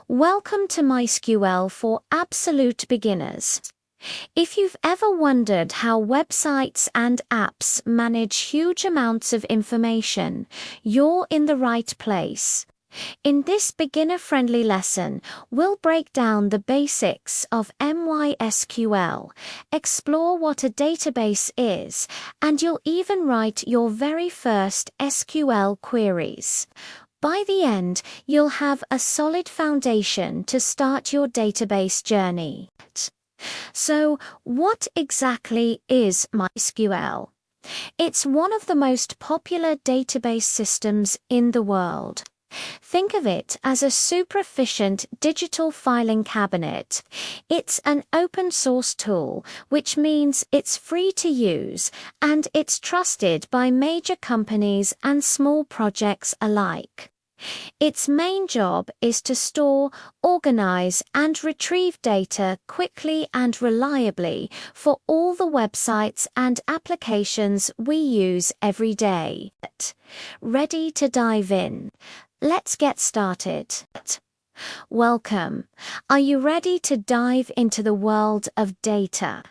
Welcome to MySQL for absolute beginners. If you've ever wondered how websites and apps manage huge amounts of information, you're in the right place. In this beginner-friendly lesson, we'll break down the basics of MySQL, explore what a database is, and you'll even write your very first SQL queries. By the end, you'll have a solid foundation to start your database journey. So, what exactly is MySQL? It's one of the most popular database systems in the world. Think of it as a super efficient digital filing cabinet. It's an open source tool, which means it's free to use, and it's trusted by major companies and small projects alike. Its main job is to store, organize, and retrieve data quickly and reliably for all the websites and applications we use every day. Ready to dive in? Let's get started. Welcome. Are you ready to dive into the world of data?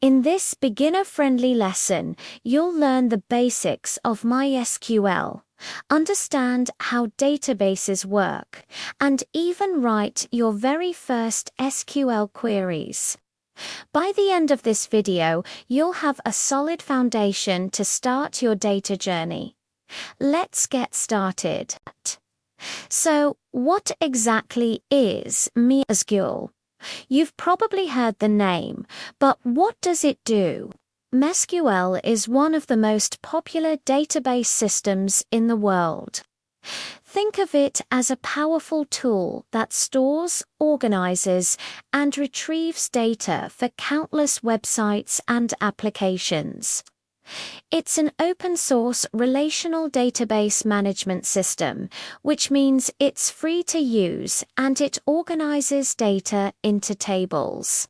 In this beginner-friendly lesson, you'll learn the basics of MySQL, understand how databases work, and even write your very first SQL queries. By the end of this video, you'll have a solid foundation to start your data journey. Let's get started. So, what exactly is MySQL? You've probably heard the name, but what does it do? MySQL is one of the most popular database systems in the world. Think of it as a powerful tool that stores, organizes, and retrieves data for countless websites and applications. It's an open-source relational database management system, which means it's free to use and it organizes data into tables.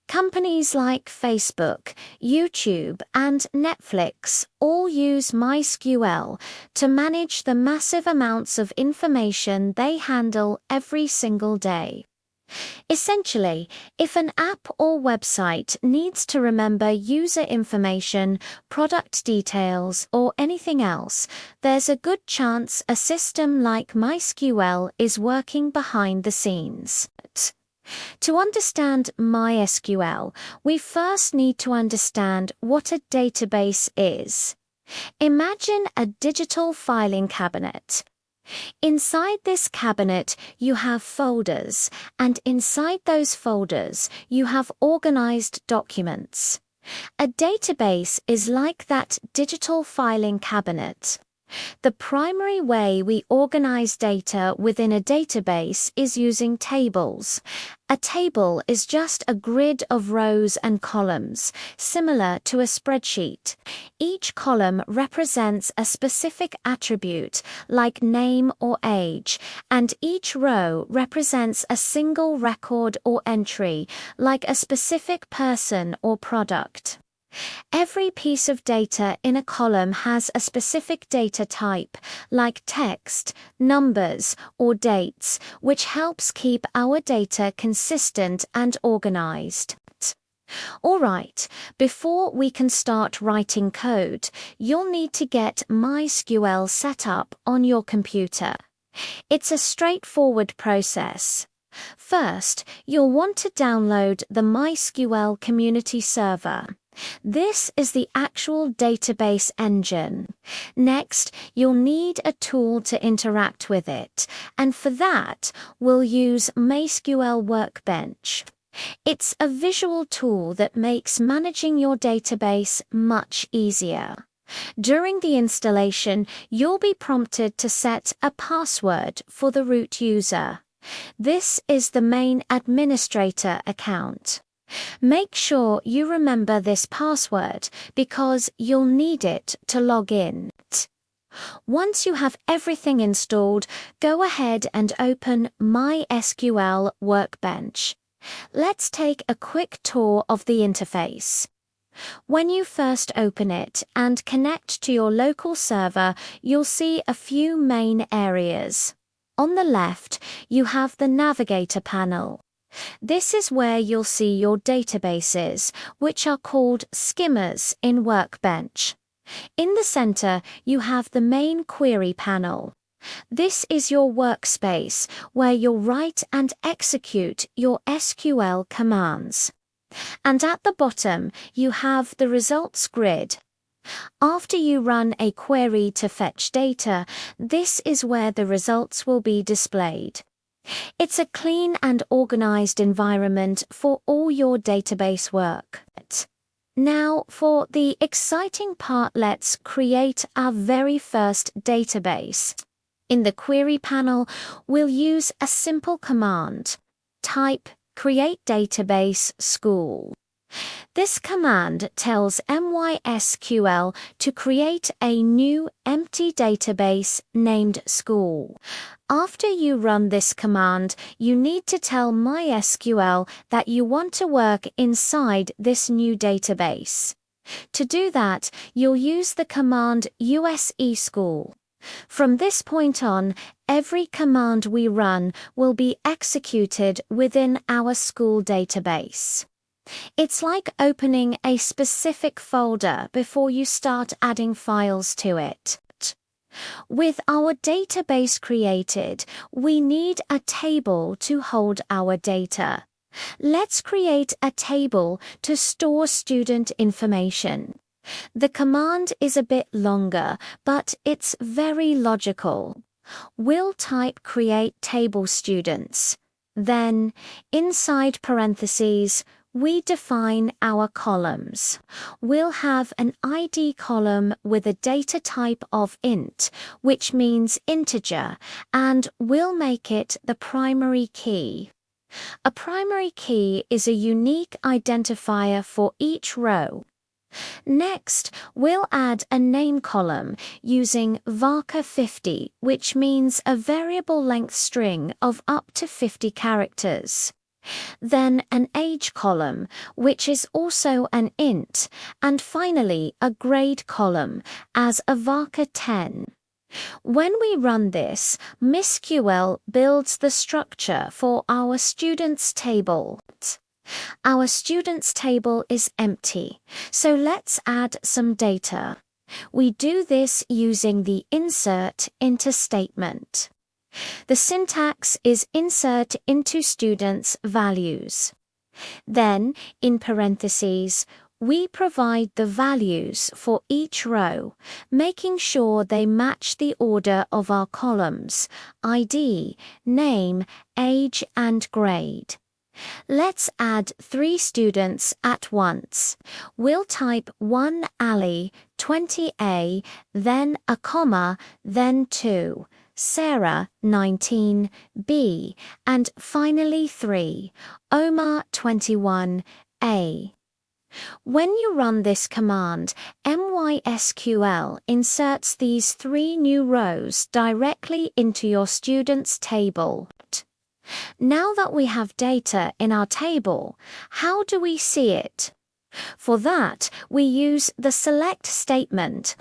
Companies like Facebook, YouTube, and Netflix all use MySQL to manage the massive amounts of information they handle every single day. Essentially, if an app or website needs to remember user information, product details, or anything else, there's a good chance a system like MySQL is working behind the scenes. To understand MySQL, we first need to understand what a database is. Imagine a digital filing cabinet. Inside this cabinet, you have folders, and inside those folders, you have organized documents. A database is like that digital filing cabinet. The primary way we organize data within a database is using tables. A table is just a grid of rows and columns, similar to a spreadsheet. Each column represents a specific attribute, like name or age, and each row represents a single record or entry, like a specific person or product. Every piece of data in a column has a specific data type, like text, numbers, or dates, which helps keep our data consistent and organized. Alright, before we can start writing code, you'll need to get MySQL set up on your computer. It's a straightforward process. First, you'll want to download the MySQL Community Server. This is the actual database engine. Next, you'll need a tool to interact with it, and for that, we'll use MySQL Workbench. It's a visual tool that makes managing your database much easier. During the installation, you'll be prompted to set a password for the root user. This is the main administrator account. Make sure you remember this password because you'll need it to log in. Once you have everything installed, go ahead and open MySQL Workbench. Let's take a quick tour of the interface. When you first open it and connect to your local server, you'll see a few main areas. On the left, you have the Navigator panel. This is where you'll see your databases, which are called skimmers in Workbench. In the center, you have the main query panel. This is your workspace where you'll write and execute your SQL commands. And at the bottom, you have the results grid. After you run a query to fetch data, this is where the results will be displayed. It's a clean and organized environment for all your database work. Now, for the exciting part, let's create our very first database. In the query panel, we'll use a simple command. Type create database school. This command tells MySQL to create a new empty database named school. After you run this command, you need to tell MySQL that you want to work inside this new database. To do that, you'll use the command useschool. From this point on, every command we run will be executed within our school database. It's like opening a specific folder before you start adding files to it. With our database created, we need a table to hold our data. Let's create a table to store student information. The command is a bit longer, but it's very logical. We'll type create table students. Then, inside parentheses, we define our columns. We'll have an ID column with a data type of int, which means integer, and we'll make it the primary key. A primary key is a unique identifier for each row. Next, we'll add a name column using varchar50, which means a variable length string of up to 50 characters. Then an age column, which is also an int, and finally a grade column as a varchar10. When we run this, MySQL builds the structure for our students table. Our students table is empty, so let's add some data. We do this using the insert into statement. The syntax is insert into students' values. Then, in parentheses, we provide the values for each row, making sure they match the order of our columns: ID, name, age, and grade. Let's add 3 students at once. We'll type 1 Ali, 20A, then a comma, then 2. Sarah, 19, B, and finally 3, Omar, 21, A. When you run this command, MySQL inserts these 3 new rows directly into your students table. Now that we have data in our table, how do we see it? For that, we use the select statement.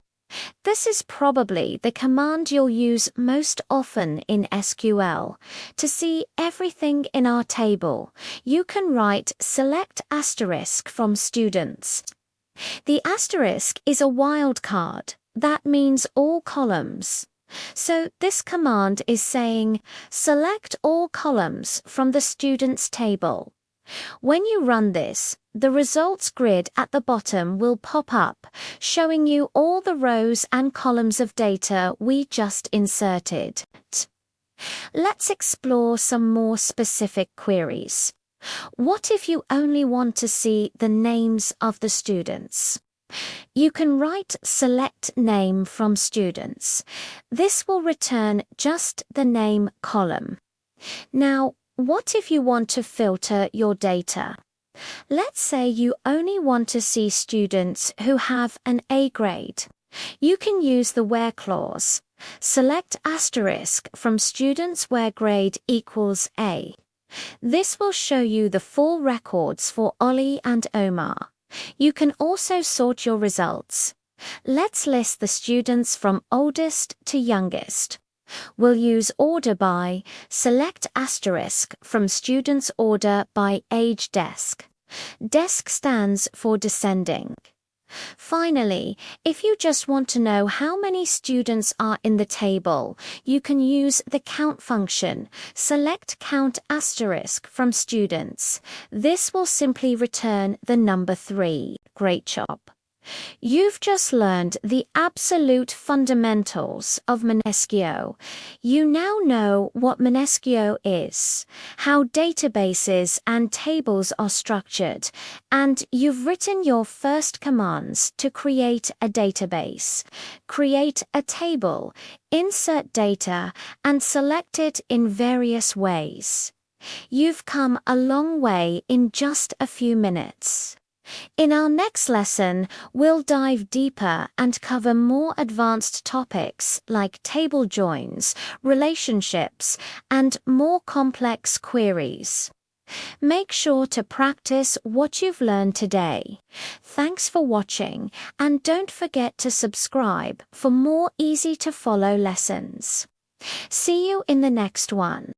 This is probably the command you'll use most often in SQL. To see everything in our table, you can write select asterisk from students. The asterisk is a wildcard. That means all columns. So this command is saying, select all columns from the students table. When you run this, the results grid at the bottom will pop up, showing you all the rows and columns of data we just inserted. Let's explore some more specific queries. What if you only want to see the names of the students? You can write select name from students. This will return just the name column. Now, what if you want to filter your data? Let's say you only want to see students who have an A grade. You can use the where clause. Select asterisk from students where grade equals A. This will show you the full records for Ollie and Omar. You can also sort your results. Let's list the students from oldest to youngest. We'll use order by, select asterisk from students' order by age desk. Desk stands for descending. Finally, if you just want to know how many students are in the table, you can use the count function. Select count asterisk from students. This will simply return the number 3. Great job. You've just learned the absolute fundamentals of MySQL. You now know what MySQL is, how databases and tables are structured, and you've written your first commands to create a database, create a table, insert data, and select it in various ways. You've come a long way in just a few minutes. In our next lesson, we'll dive deeper and cover more advanced topics like table joins, relationships, and more complex queries. Make sure to practice what you've learned today. Thanks for watching, and don't forget to subscribe for more easy-to-follow lessons. See you in the next one.